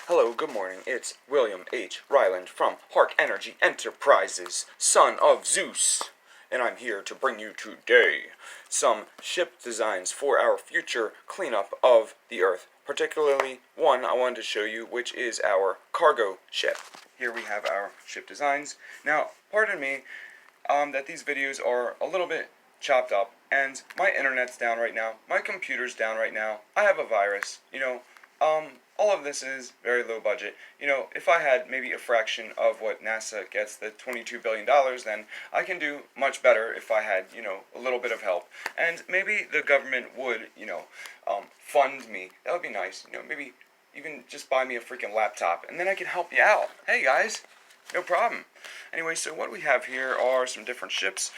Hello, good morning. It's William H. Ryland from Harkenergy Enterprises, son of Zeus. And I'm here to bring you today some ship designs for our future cleanup of the Earth. Particularly one I wanted to show you, which is our cargo ship. Here we have our ship designs. Now, pardon me that these videos are a little bit chopped up, and my internet's down right now, my computer's down right now, I have a virus, all of this is very low budget. If I had maybe a fraction of what NASA gets, the $22 billion, then I can do much better if I had, a little bit of help. And maybe the government would, fund me. That would be nice. Maybe even just buy me a freaking laptop, and then I can help you out. Hey, guys. No problem. Anyway, so what we have here are some different ships.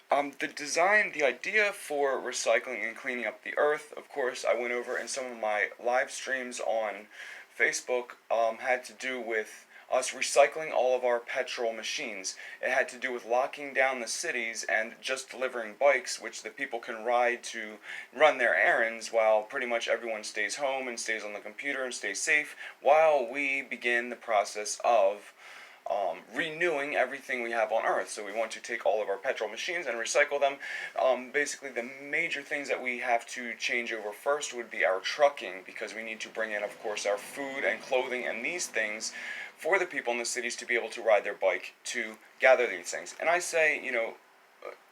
The idea for recycling and cleaning up the Earth, of course, I went over in some of my live streams on Facebook, had to do with us recycling all of our petrol machines. It had to do with locking down the cities and just delivering bikes, which the people can ride to run their errands while pretty much everyone stays home and stays on the computer and stays safe while we begin the process of renewing everything we have on Earth. So we want to take all of our petrol machines and recycle them. Basically, the major things that we have to change over first would be our trucking, because we need to bring in, of course, our food and clothing and these things for the people in the cities to be able to ride their bike to gather these things. And I say,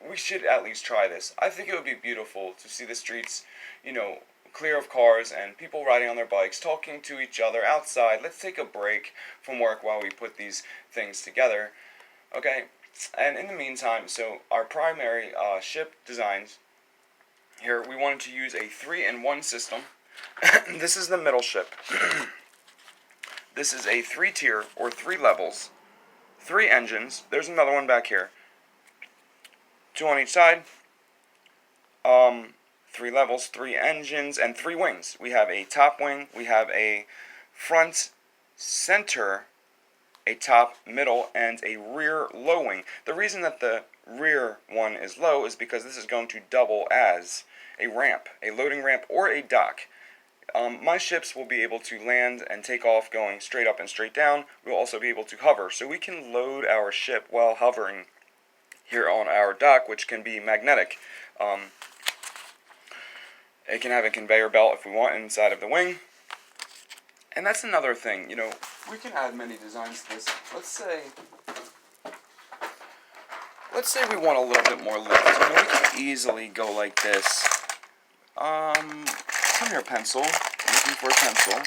we should at least try this. I think it would be beautiful to see the streets, clear of cars and people riding on their bikes, talking to each other outside. Let's take a break from work while we put these things together. Okay, and in the meantime, so our primary ship designs here, we wanted to use a 3-in-1 system. This is the middle ship. This is a 3-tier or 3 levels, 3 engines. There's another one back here. 2 on each side. 3 levels, 3 engines, and 3 wings. We have a top wing, we have a front center, a top, middle, and a rear low wing. The reason that the rear one is low is because this is going to double as a ramp, a loading ramp, or a dock. My ships will be able to land and take off going straight up and straight down. We'll also be able to hover, so we can load our ship while hovering here on our dock, which can be magnetic. It can have a conveyor belt if we want inside of the wing. And that's another thing, we can add many designs to this. Let's say we want a little bit more lift. We can easily go like this. Come here, pencil. I'm looking for a pencil.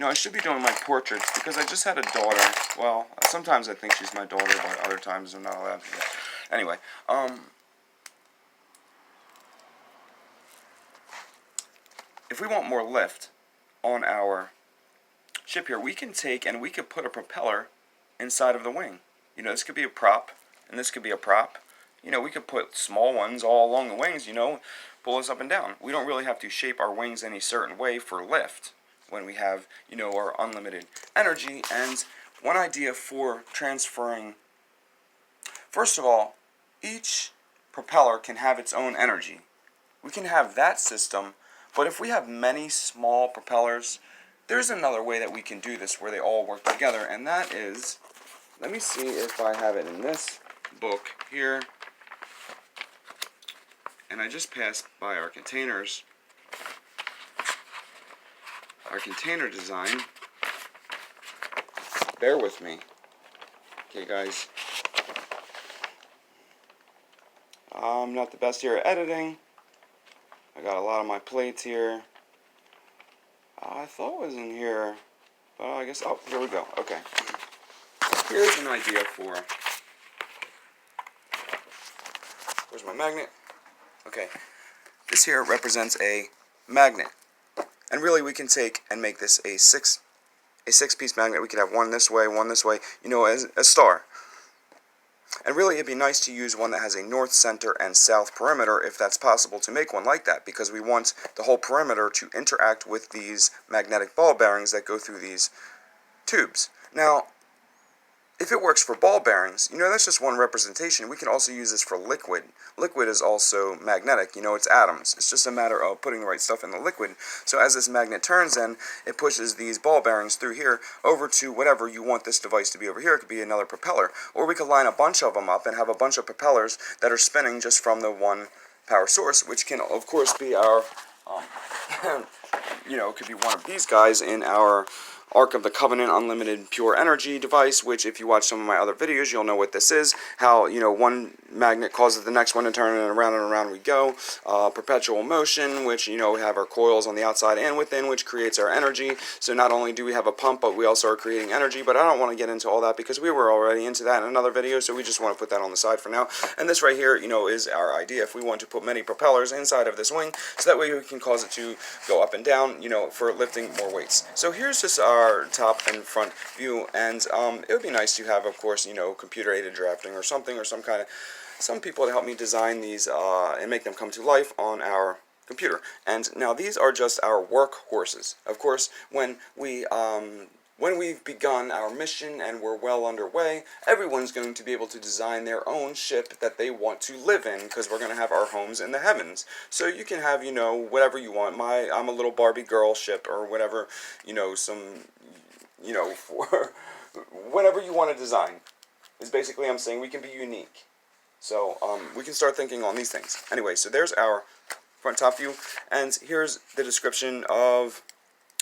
I should be doing my portraits because I just had a daughter. Well, sometimes I think she's my daughter, but other times I'm not allowed to. Anyway, if we want more lift on our ship here, we can take and we could put a propeller inside of the wing. This could be a prop, and this could be a prop. We could put small ones all along the wings, pull us up and down. We don't really have to shape our wings any certain way for lift when we have, our unlimited energy. And one idea for transferring, first of all, each propeller can have its own energy. We can have that system. But if we have many small propellers, there's another way that we can do this where they all work together, and that is, let me see if I have it in this book here, and I just passed by our containers, our container design. Bear with me. Okay, guys. I'm not the best here at editing. I got a lot of my plates here. I thought it was in here, but I guess, oh, here we go. Okay. Here's an idea for, where's my magnet? Okay. This here represents a magnet. And really we can take and make this a six-piece magnet. We could have one this way, as a star. And really, it'd be nice to use one that has a north, center, and south perimeter, if that's possible to make one like that, because we want the whole perimeter to interact with these magnetic ball bearings that go through these tubes. Now, if it works for ball bearings, that's just one representation. We can also use this for liquid. Liquid is also magnetic. It's atoms. It's just a matter of putting the right stuff in the liquid. So as this magnet turns, then it pushes these ball bearings through here over to whatever you want this device to be over here. It could be another propeller. Or we could line a bunch of them up and have a bunch of propellers that are spinning just from the one power source, which can, of course, be our, it could be one of these guys in our Ark of the Covenant Unlimited Pure Energy device, which if you watch some of my other videos, you'll know what this is. How, one magnet causes the next one to turn, and around we go. Perpetual motion, which, we have our coils on the outside and within, which creates our energy. So not only do we have a pump, but we also are creating energy. But I don't want to get into all that because we were already into that in another video, so we just want to put that on the side for now. And this right here, is our idea. If we want to put many propellers inside of this wing, so that way we can cause it to go up and down, for lifting more weights. So here's just our top and front view, and it would be nice to have, of course, computer-aided drafting or something, or some people to help me design these and make them come to life on our computer. And now these are just our work horses. Of course, when we've begun our mission and we're well underway, everyone's going to be able to design their own ship that they want to live in, because we're going to have our homes in the heavens. So you can have, whatever you want. I'm a little Barbie girl ship, or whatever, for whatever you want to design. Is basically I'm saying we can be unique. So we can start thinking on these things. Anyway, so there's our front top view, and here's the description of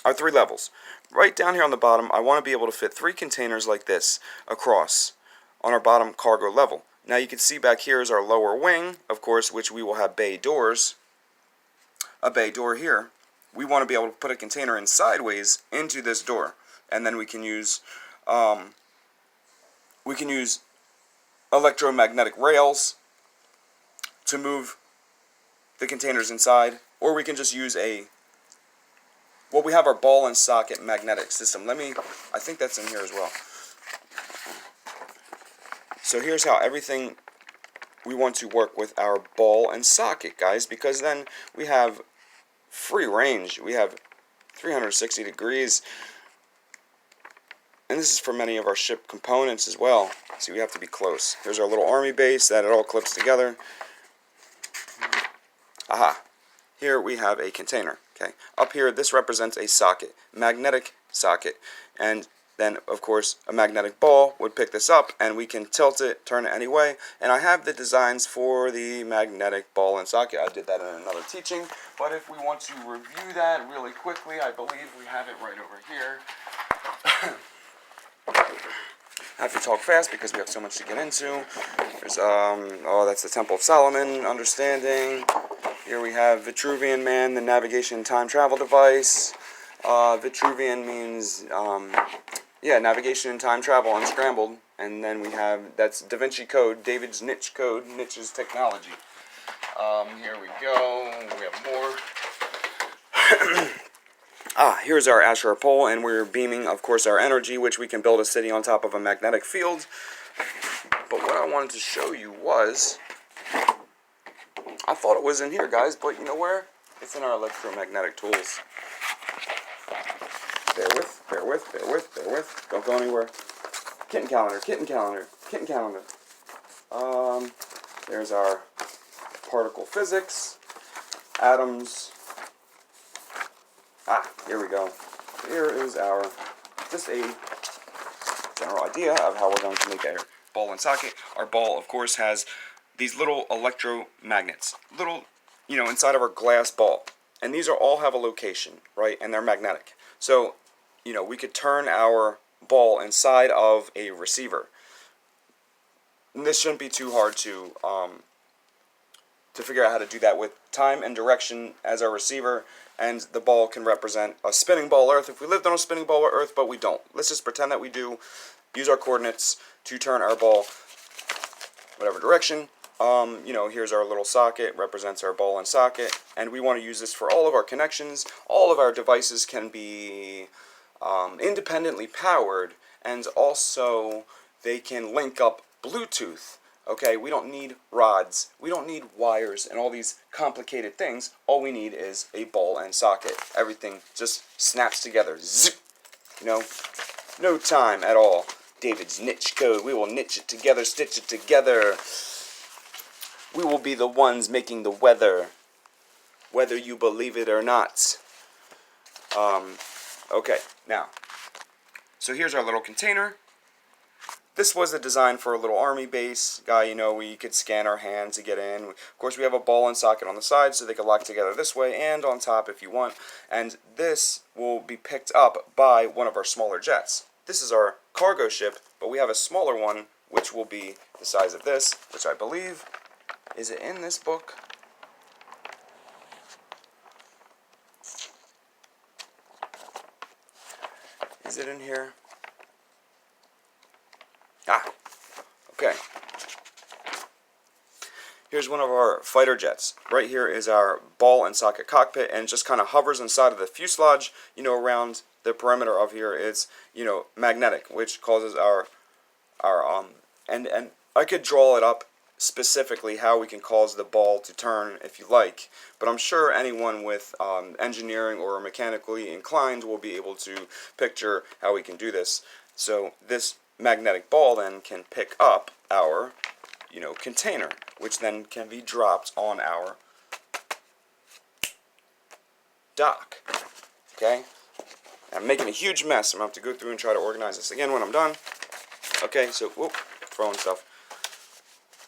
our 3 levels. Right down here on the bottom, I want to be able to fit 3 containers like this across on our bottom cargo level. Now you can see back here is our lower wing, of course, which we will have bay doors. A bay door here. We want to be able to put a container in sideways into this door, and then we can use electromagnetic rails to move the containers inside, or we can just use we have our ball and socket magnetic system. I think that's in here as well. So here's how everything we want to work with our ball and socket, guys, because then we have free range. We have 360 degrees. And this is for many of our ship components as well. See, we have to be close. Here's our little army base that it all clips together. Aha. Here we have a container. Okay. Up here, this represents a socket, magnetic socket. And then, of course, a magnetic ball would pick this up, and we can tilt it, turn it any way. And I have the designs for the magnetic ball and socket. I did that in another teaching. But if we want to review that really quickly, I believe we have it right over here. I have to talk fast because we have so much to get into. There's, that's the Temple of Solomon, understanding. Here we have Vitruvian Man, the navigation and time travel device. Vitruvian means, navigation and time travel unscrambled. And then we have, that's Da Vinci Code, David's niche code, niche's technology. Here we go, we have more. Here's our Asher pole, and we're beaming, of course, our energy, which we can build a city on top of a magnetic field. But what I wanted to show you was, I thought it was in here, guys, but you know where? It's in our electromagnetic tools. Bear with. Don't go anywhere. Kitten calendar. There's our particle physics, atoms. Here we go. Here is just a general idea of how we're going to make our ball and socket. Our ball, of course, has these little electromagnets, inside of our glass ball. And these all have a location, right? And they're magnetic. So, we could turn our ball inside of a receiver. And this shouldn't be too hard to figure out how to do that with time and direction as our receiver, and the ball can represent a spinning ball Earth if we lived on a spinning ball Earth, but we don't. Let's just pretend that we do. Use our coordinates to turn our ball whatever direction. Here's our little socket, represents our ball and socket, and we want to use this for all of our connections. All of our devices can be independently powered, and also they can link up Bluetooth. Okay, we don't need rods, we don't need wires and all these complicated things. All we need is a ball and socket. Everything just snaps together. Zip! No time at all. David's niche code. We will niche it together, stitch it together. We will be the ones making the weather, whether you believe it or not. Okay, now, so here's our little container. This was a design for a little army base guy, you know, we could scan our hand to get in. Of course, we have a ball and socket on the side so they can lock together this way and on top if you want. And this will be picked up by one of our smaller jets. This is our cargo ship, but we have a smaller one, which will be the size of this, which I believe, is it in this book? Is it in here? Ah, okay. Here's one of our fighter jets. Right here is our ball and socket cockpit, and it just kind of hovers inside of the fuselage, you know, around the perimeter of here. It's, you know, magnetic, which causes our and I could draw it up specifically how we can cause the ball to turn if you like, but I'm sure anyone with engineering or mechanically inclined will be able to picture how we can do this. So this magnetic ball then can pick up our, you know, container, which then can be dropped on our dock. Okay? I'm making a huge mess. I'm going to have to go through and try to organize this again when I'm done. Okay, so, whoop, throwing stuff.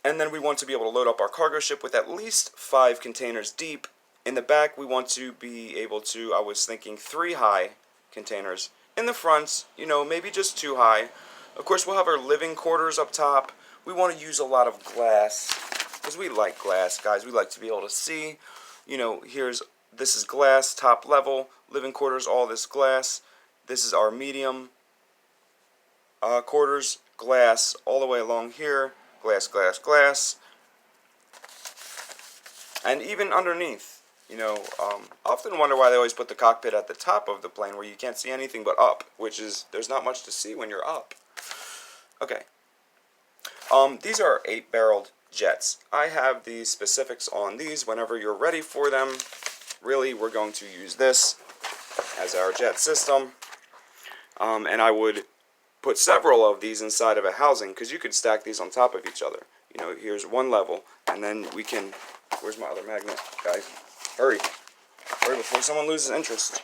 And then we want to be able to load up our cargo ship with at least 5 containers deep. In the back, we want to be able to, I was thinking 3 high containers. In the front, you know, maybe just 2 high. Of course, we'll have our living quarters up top. We want to use a lot of glass, because we like glass, guys. We like to be able to see. You know, this is glass, top level, living quarters, all this glass. This is our medium quarters, glass, all the way along here. Glass, glass, glass. And even underneath, you know, I often wonder why they always put the cockpit at the top of the plane where you can't see anything but up, which is, there's not much to see when you're up. Okay. These are 8-barreled jets. I have the specifics on these whenever you're ready for them. Really, we're going to use this as our jet system. And I would put several of these inside of a housing, because you could stack these on top of each other. You know, here's one level, and then we can, where's my other magnet, guys? Hurry. Hurry before someone loses interest.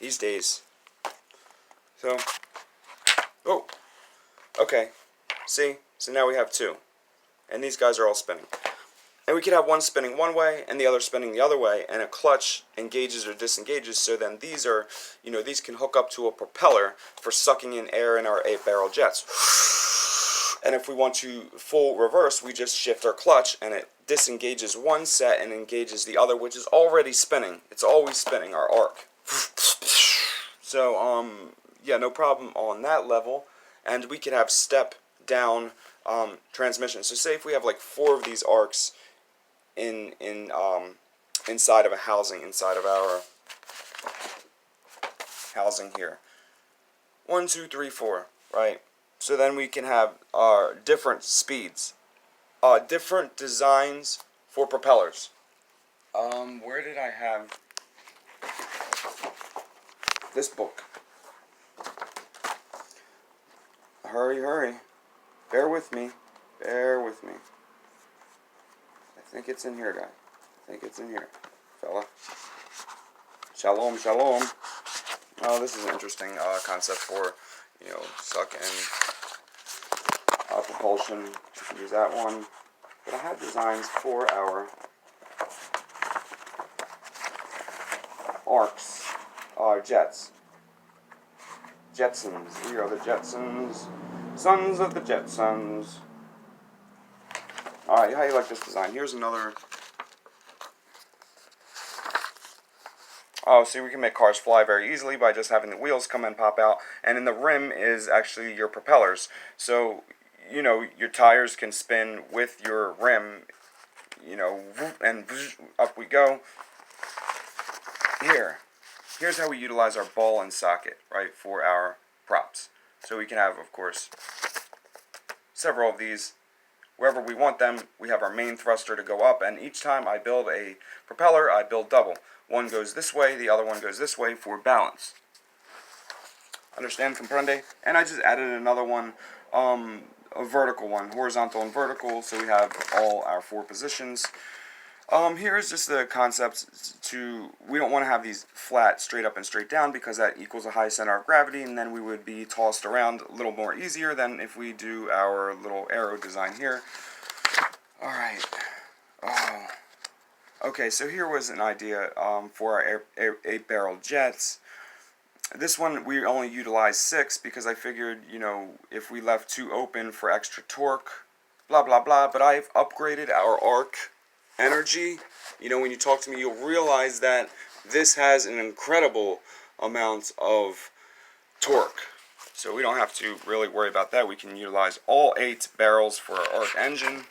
These days. So, oh, okay. See? So now we have 2. And these guys are all spinning. And we could have one spinning one way and the other spinning the other way, and a clutch engages or disengages, so then these are, you know, these can hook up to a propeller for sucking in air in our 8-barrel jets. And if we want to full reverse, we just shift our clutch and it disengages one set and engages the other, which is already spinning. It's always spinning, our arc. So, yeah, no problem on that level. And we could have step down transmission. So say if we have like 4 of these arcs inside of a housing, inside of our housing here. 1, 2, 3, 4, right? So then we can have our different speeds, different designs for propellers. Where did I have this book? Hurry, hurry. Bear with me. Bear with me. I think it's in here, guy. I think it's in here, fella. Shalom, shalom. Oh, this is an interesting concept for, you know, suck and propulsion. You can use that one. But I have designs for our arcs, jets. Jetsons. We are the Jetsons. Sons of the Jetsons. Alright, how do you like this design? Here's another. Oh, see, we can make cars fly very easily by just having the wheels come and pop out. And in the rim is actually your propellers. So, you know, your tires can spin with your rim, you know, and up we go. Here's how we utilize our ball and socket, right, for our props. So we can have, of course, several of these. Wherever we want them, we have our main thruster to go up, and each time I build a propeller, I build double. One goes this way, the other one goes this way for balance. Understand? Comprende? And I just added another one, a vertical one, horizontal and vertical, so we have all our 4 positions. Here is just the concept we don't want to have these flat, straight up and straight down, because that equals a high center of gravity, and then we would be tossed around a little more easier than if we do our little arrow design here. Alright. Oh. Okay, so here was an idea for our 8-barrel jets. This one we only utilized 6 because I figured, if we left 2 open for extra torque, blah blah blah, but I've upgraded our Harkenergy. When you talk to me, you'll realize that this has an incredible amount of torque. So we don't have to really worry about that. We can utilize all 8 barrels for our arc engine.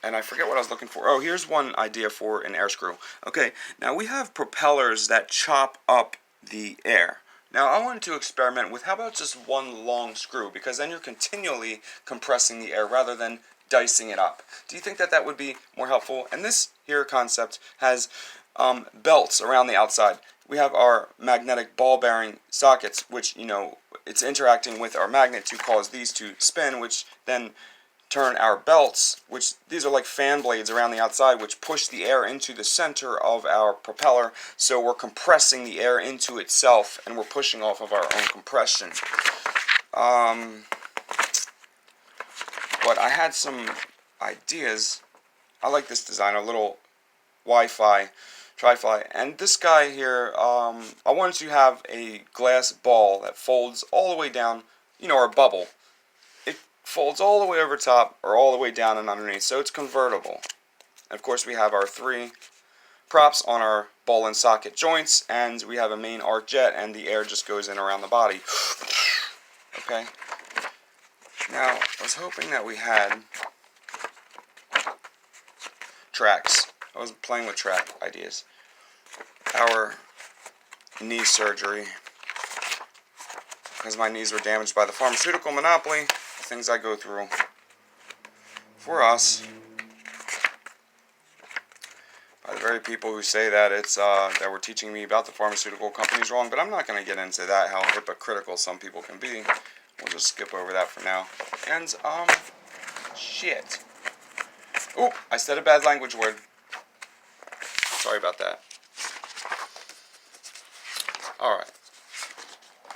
And I forget what I was looking for. Oh, here's one idea for an air screw. Okay, now we have propellers that chop up the air. Now I wanted to experiment with, how about just one long screw, because then you're continually compressing the air rather than dicing it up. Do you think that that would be more helpful? And this here concept has belts around the outside. We have our magnetic ball bearing sockets, which, it's interacting with our magnet to cause these to spin, which then turn our belts, which these are like fan blades around the outside, which push the air into the center of our propeller, so we're compressing the air into itself and we're pushing off of our own compression. But I had some ideas. I like this design, a little Wi-Fi tri-fly, and this guy here, I wanted to have a glass ball that folds all the way down, our bubble. Folds all the way over top or all the way down and underneath, so it's convertible. And of course we have our 3 props on our ball and socket joints, and we have a main arc jet, and the air just goes in around the body. Okay, now I was hoping that we had tracks. I was playing with track ideas. Our knee surgery, because my knees were damaged by the pharmaceutical monopoly, things I go through for us, by the very people who say that it's that we're teaching me about the pharmaceutical companies wrong. But I'm not going to get into that, how hypocritical some people can be. We'll just skip over that for now. And shit. Oop, I said a bad language word. Sorry about that. Alright.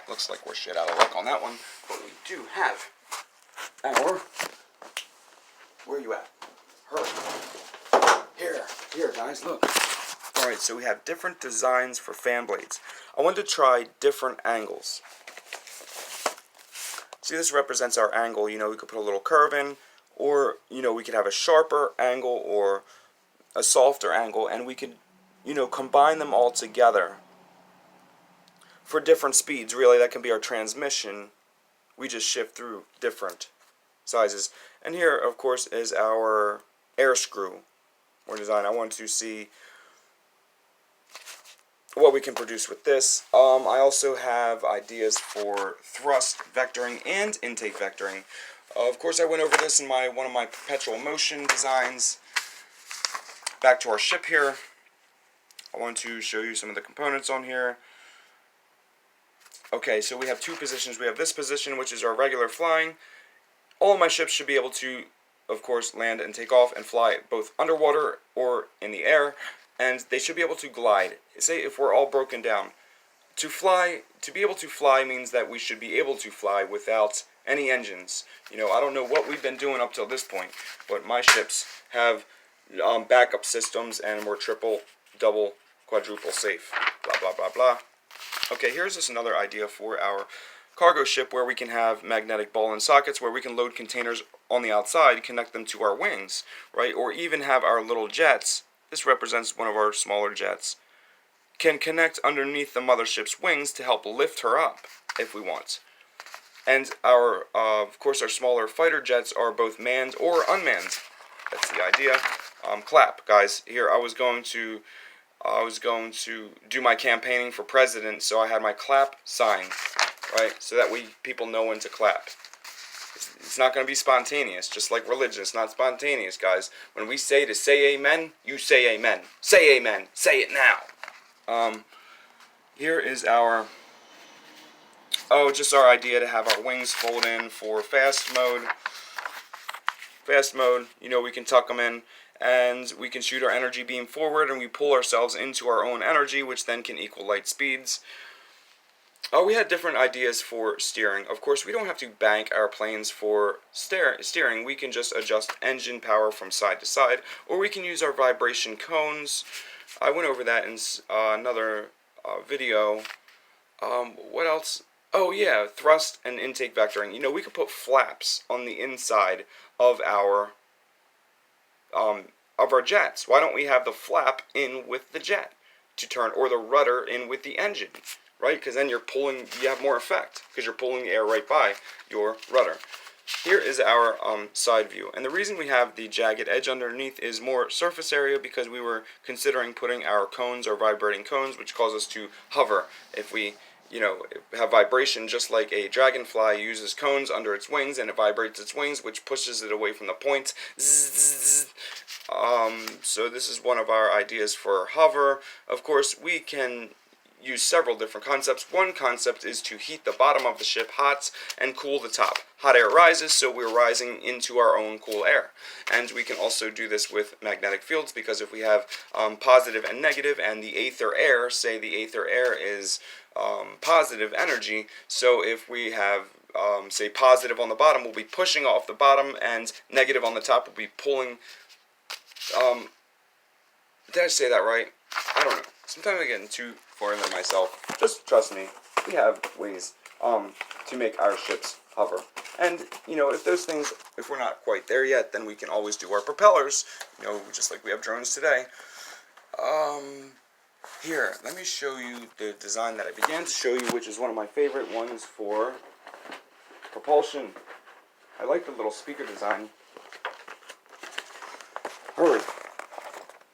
Looks like we're shit out of luck on that one, but we do have where you at? Hurry. Here guys, look. Alright, so we have different designs for fan blades. I wanted to try different angles. See, this represents our angle. We could put a little curve in, or, we could have a sharper angle or a softer angle, and we could, combine them all together for different speeds. Really, that can be our transmission. We just shift through different sizes. And here, of course, is our air screw or design. I wanted to see what we can produce with this. I also have ideas for thrust vectoring and intake vectoring. Of course, I went over this in one of my perpetual motion designs. Back to our ship here. I want to show you some of the components on here. Okay, so we have 2 positions. We have this position, which is our regular flying. All of my ships should be able to, of course, land and take off and fly both underwater or in the air, and they should be able to glide. Say if we're all broken down. To be able to fly means that we should be able to fly without any engines. I don't know what we've been doing up till this point, but my ships have backup systems, and we're triple, double, quadruple safe. Blah, blah, blah, blah. Okay, here's just another idea for our cargo ship, where we can have magnetic ball and sockets, where we can load containers on the outside, connect them to our wings, right? Or even have our little jets. This represents one of our smaller jets. Can connect underneath the mothership's wings to help lift her up if we want. And our, of course, our smaller fighter jets are both manned or unmanned. That's the idea. Clap, guys. Here, I was going to do my campaigning for president, so I had my clap sign, right? So that way people know when to clap. It's not going to be spontaneous, just like religion. It's not spontaneous, guys. When we say to say amen, you say amen. Say amen. Say it now. Here is our oh, just our idea to have our wings fold in for fast mode. Fast mode, you know, we can tuck them in, and we can shoot our energy beam forward, and we pull ourselves into our own energy, which then can equal light speeds. We had different ideas for steering. Of course, we don't have to bank our planes for steering. We can just adjust engine power from side to side, or we can use our vibration cones. I went over that in another video. What else? Oh yeah, thrust and intake vectoring. You know, we could put flaps on the inside of our jets. Why don't we have the flap in with the jet to turn, or the rudder in with the engine, right? Because then you have more effect because you're pulling the air right by your rudder. Here is our side view, and the reason we have the jagged edge underneath is more surface area because we were considering putting our cones, or vibrating cones, which cause us to hover. If we have vibration, just like a dragonfly uses cones under its wings, and it vibrates its wings, which pushes it away from the point. So this is one of our ideas for hover. Of course, we can use several different concepts. One concept is to heat the bottom of the ship hot and cool the top. Hot air rises, so we're rising into our own cool air. And we can also do this with magnetic fields, because if we have positive and negative, and the aether air, say the aether air is positive energy, so if we have say positive on the bottom, we'll be pushing off the bottom, and negative on the top will be pulling. Did I say that right? I don't know. Sometimes I get too far into myself. Just trust me. We have ways to make our ships hover. And, you know, if we're not quite there yet, then we can always do our propellers, you know, just like we have drones today. Here, let me show you the design that I began to show you, which is one of my favorite ones for propulsion. I like the little speaker design. Hurry.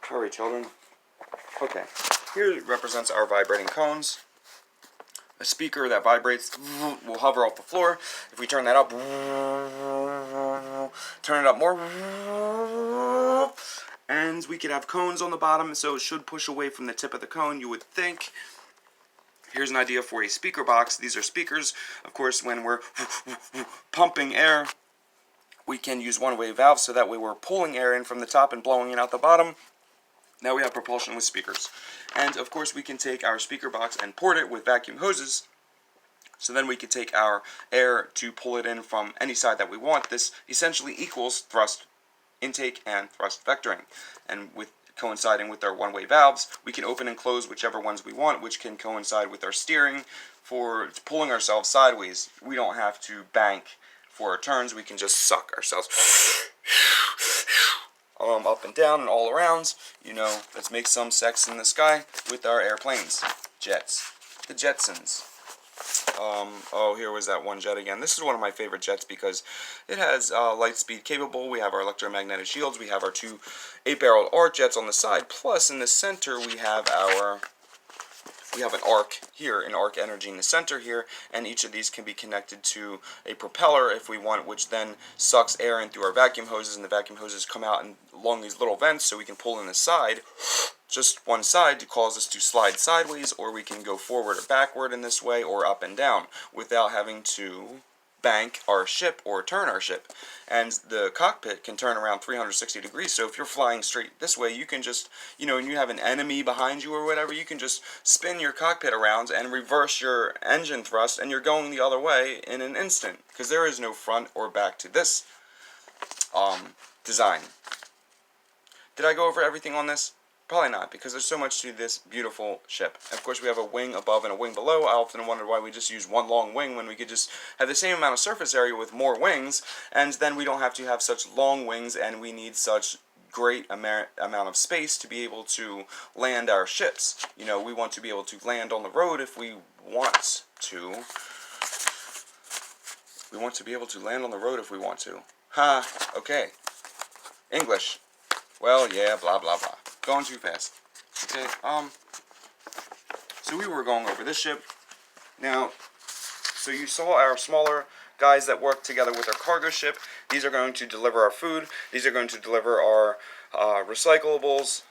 Hurry, children. Okay. Here represents our vibrating cones. A speaker that vibrates will hover off the floor. If we turn that up, turn it up more, and we could have cones on the bottom, so it should push away from the tip of the cone, you would think. Here's an idea for a speaker box. These are speakers. Of course, when we're pumping air, we can use one-way valves, so that way we're pulling air in from the top and blowing it out the bottom. Now we have propulsion with speakers. And of course we can take our speaker box and port it with vacuum hoses. So then we can take our air to pull it in from any side that we want. This essentially equals thrust intake and thrust vectoring. And with coinciding with our one-way valves, we can open and close whichever ones we want, which can coincide with our steering for pulling ourselves sideways. We don't have to bank for our turns. We can just suck ourselves up and down and all around. You know, let's make some sex in the sky with our airplanes. Jets. The Jetsons. Oh, here was that one jet again. This is one of my favorite jets because it has light speed capable. We have our electromagnetic shields. We have our two 8-barreled arc jets on the side. Plus, in the center, we have an arc here, an Harkenergy in the center here, and each of these can be connected to a propeller if we want, which then sucks air in through our vacuum hoses, and the vacuum hoses come out along these little vents, so we can pull in the side, just one side, to cause us to slide sideways, or we can go forward or backward in this way, or up and down, without having to bank our ship or turn our ship. And the cockpit can turn around 360 degrees, so if you're flying straight this way, you can just, you know, and you have an enemy behind you or whatever, you can just spin your cockpit around and reverse your engine thrust, and you're going the other way in an instant, because there is no front or back to this design. Did I go over everything on this? Probably not, because there's so much to this beautiful ship. Of course, we have a wing above and a wing below. I often wondered why we just use one long wing when we could just have the same amount of surface area with more wings, and then we don't have to have such long wings, and we need such great amount of space to be able to land our ships. You know, we want to be able to land on the road if we want to. We want to be able to land on the road if we want to. Okay. English. Well, yeah, blah, blah, blah. Going too fast. Okay, so we were going over this ship. Now, so you saw our smaller guys that work together with our cargo ship. These are going to deliver our food. These are going to deliver our recyclables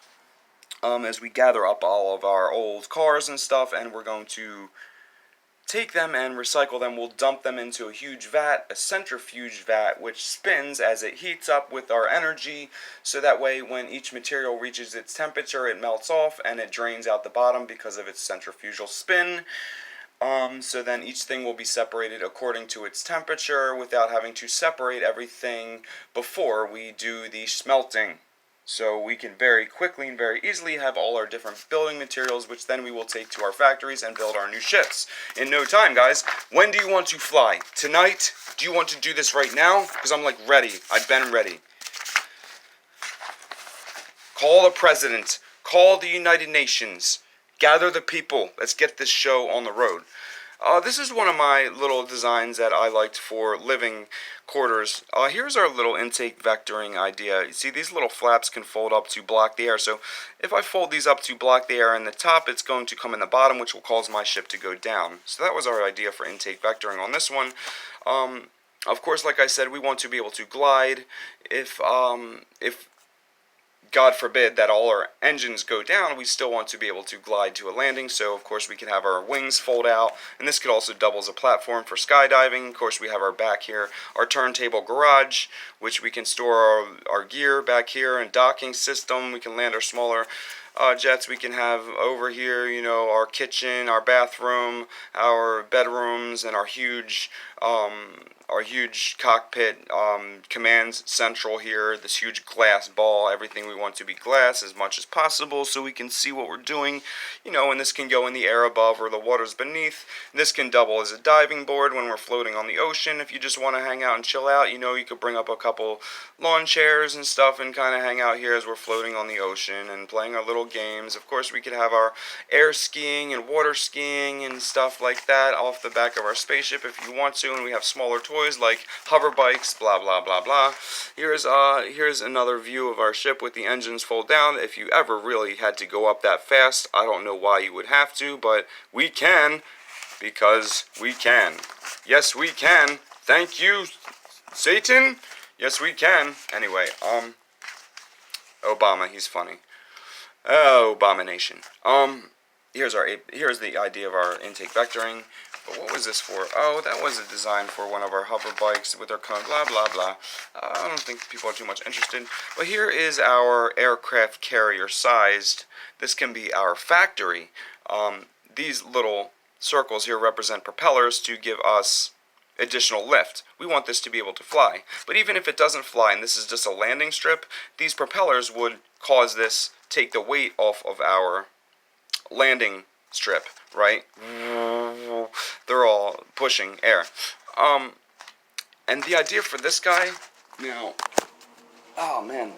as we gather up all of our old cars and stuff, and we're going to take them and recycle them. We'll dump them into a huge vat, a centrifuge vat, which spins as it heats up with our energy, so that way when each material reaches its temperature, it melts off and it drains out the bottom because of its centrifugal spin. So then each thing will be separated according to its temperature without having to separate everything before we do the smelting. So we can very quickly and very easily have all our different building materials, which then we will take to our factories and build our new ships. In no time, guys. When do you want to fly? Tonight? Do you want to do this right now? Because I'm like ready. I've been ready. Call the president. Call the United Nations. Gather the people. Let's get this show on the road. This is one of my little designs that I liked for living quarters. Here's our little intake vectoring idea. You see, these little flaps can fold up to block the air. So if I fold these up to block the air in the top, it's going to come in the bottom, which will cause my ship to go down. So that was our idea for intake vectoring on this one. Of course, like I said, we want to be able to glide. If God forbid that all our engines go down, we still want to be able to glide to a landing, so of course we can have our wings fold out, and this could also double as a platform for skydiving. Of course, we have our back here, our turntable garage, which we can store our gear back here, and docking system. We can land our smaller jets. We can have over here, you know, our kitchen, our bathroom, our bedrooms, and our huge cockpit commands central here, this huge glass ball. Everything we want to be glass as much as possible so we can see what we're doing, you know, and this can go in the air above or the waters beneath. This can double as a diving board when we're floating on the ocean. If you just want to hang out and chill out, you know, you could bring up a couple lawn chairs and stuff and kind of hang out here as we're floating on the ocean and playing our little games. Of course, we could have our air skiing and water skiing and stuff like that off the back of our spaceship if you want to, and we have smaller toys like hover bikes, blah blah blah blah. Here's another view of our ship with the engines fold down. If you ever really had to go up that fast, I don't know why you would have to, but we can, because we can. Yes, we can. Thank you, Satan. Yes, we can. Anyway, Obama, he's funny. Abomination. Here's the idea of our intake vectoring. But what was this for? Oh, that was a design for one of our hover bikes with our cone, blah, blah, blah. I don't think people are too much interested. But here is our aircraft carrier sized. This can be our factory. These little circles here represent propellers to give us additional lift. We want this to be able to fly. But even if it doesn't fly and this is just a landing strip, these propellers would cause this, take the weight off of our landing strip, right? They're all pushing air. And the idea for this guy, now, oh man,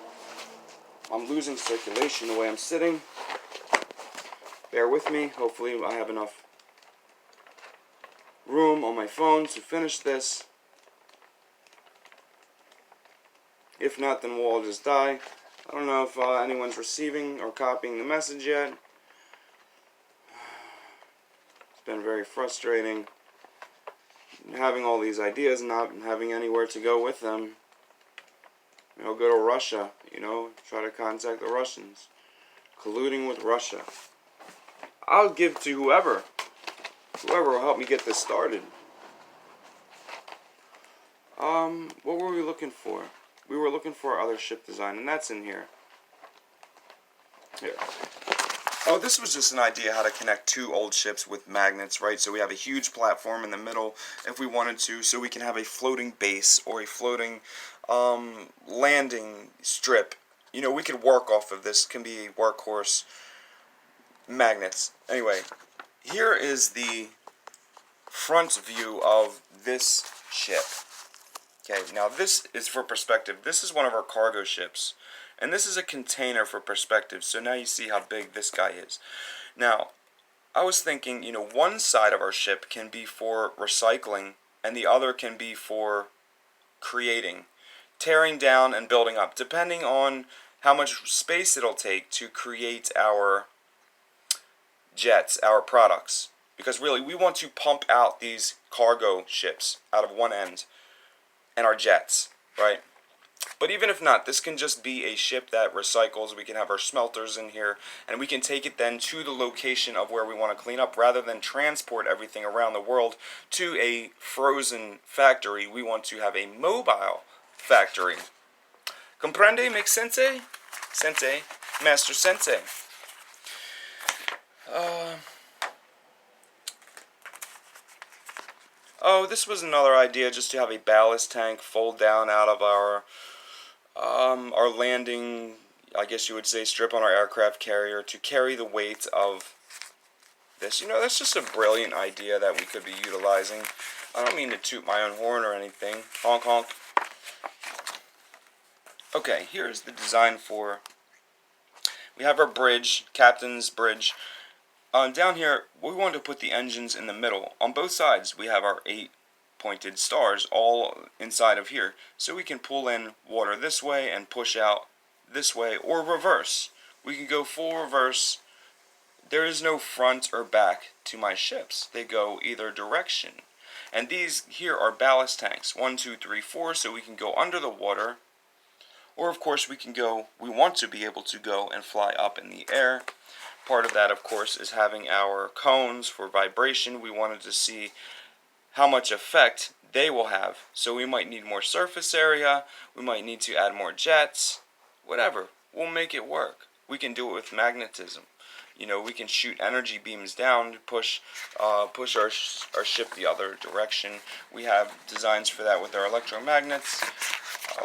I'm losing circulation the way I'm sitting. Bear with me. Hopefully I have enough room on my phone to finish this. If not, then we'll all just die. I don't know if anyone's receiving or copying the message yet. It's been very frustrating having all these ideas and not having anywhere to go with them. You know, go to Russia, you know, try to contact the Russians. Colluding with Russia. I'll give to whoever will help me get this started. What were we looking for? We were looking for other ship design, and that's in here. Here. Oh, this was just an idea how to connect two old ships with magnets, right? So we have a huge platform in the middle if we wanted to, so we can have a floating base or a floating landing strip. You know, we could work off of this. Can be workhorse magnets. Anyway, here is the front view of this ship. Okay, now this is for perspective. This is one of our cargo ships. And this is a container for perspective. So now you see how big this guy is. Now, I was thinking, you know, one side of our ship can be for recycling and the other can be for creating, tearing down and building up, depending on how much space it'll take to create our jets, our products. Because really, we want to pump out these cargo ships out of one end and our jets, right? But even if not, this can just be a ship that recycles. We can have our smelters in here, and we can take it then to the location of where we want to clean up, rather than transport everything around the world to a frozen factory. We want to have a mobile factory. Comprende? Make sense? Sensei, Master Sensei. Oh, this was another idea, just to have a ballast tank fold down out of our landing, I guess you would say, strip on our aircraft carrier to carry the weight of this. You know, that's just a brilliant idea that we could be utilizing. I don't mean to toot my own horn or anything. Honk honk. Okay, here's the design for... We have our bridge, captain's bridge. Down here, we want to put the engines in the middle. On both sides, we have our 8 pointed stars all inside of here. So we can pull in water this way and push out this way, or reverse. We can go full reverse. There is no front or back to my ships. They go either direction. And these here are ballast tanks. 1, 2, 3, 4, so we can go under the water. Or of course we want to be able to go and fly up in the air. Part of that, of course, is having our cones for vibration. We wanted to see how much effect they will have. So we might need more surface area, we might need to add more jets, whatever. We'll make it work. We can do it with magnetism. You know, we can shoot energy beams down to push our ship the other direction. We have designs for that with our electromagnets,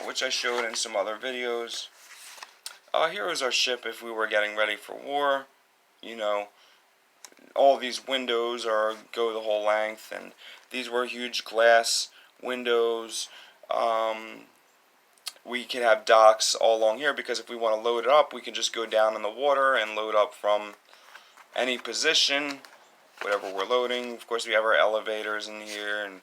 which I showed in some other videos. Here is our ship if we were getting ready for war. You know, all these windows go the whole length, and these were huge glass windows. We can have docks all along here, because if we want to load it up, we can just go down in the water and load up from any position, whatever we're loading. Of course, we have our elevators in here, and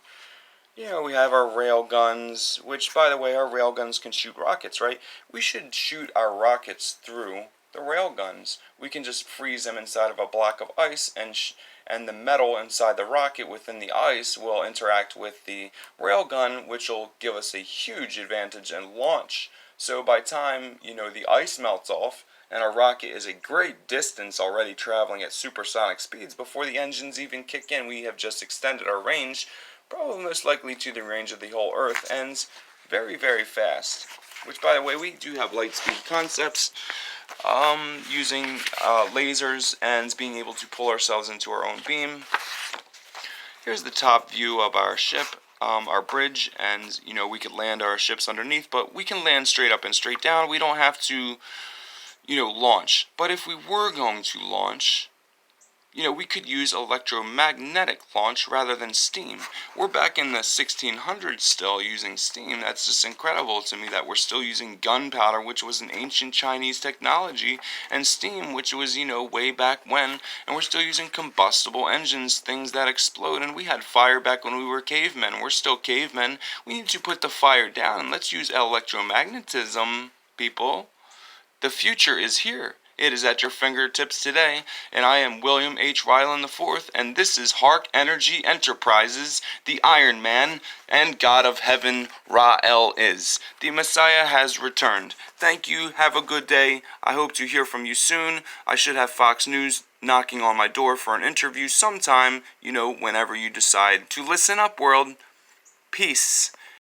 you know, we have our rail guns, which, by the way, our rail guns can shoot rockets, right? We should shoot our rockets through the rail guns. We can just freeze them inside of a block of ice, and the metal inside the rocket within the ice will interact with the rail gun, which will give us a huge advantage in launch. So by time, you know, the ice melts off and our rocket is a great distance already traveling at supersonic speeds, before the engines even kick in, we have just extended our range, probably most likely to the range of the whole Earth, ends very, very fast. Which, by the way, we do have light speed concepts, using lasers and being able to pull ourselves into our own beam. Here's the top view of our ship, our bridge, and you know, we could land our ships underneath, but we can land straight up and straight down. We don't have to, you know, launch. But if we were going to launch, you know, we could use electromagnetic launch rather than steam. We're back in the 1600s still using steam. That's just incredible to me that we're still using gunpowder, which was an ancient Chinese technology, and steam, which was, you know, way back when, and we're still using combustible engines, things that explode, and we had fire back when we were cavemen. We're still cavemen. We need to put the fire down, and let's use electromagnetism, people. The future is here. It is at your fingertips today, and I am William H. Ryland IV, and this is Harkenergy Enterprises, the Iron Man, and God of Heaven, Ra-El is. The Messiah has returned. Thank you, have a good day. I hope to hear from you soon. I should have Fox News knocking on my door for an interview sometime, you know, whenever you decide to listen up, world. Peace.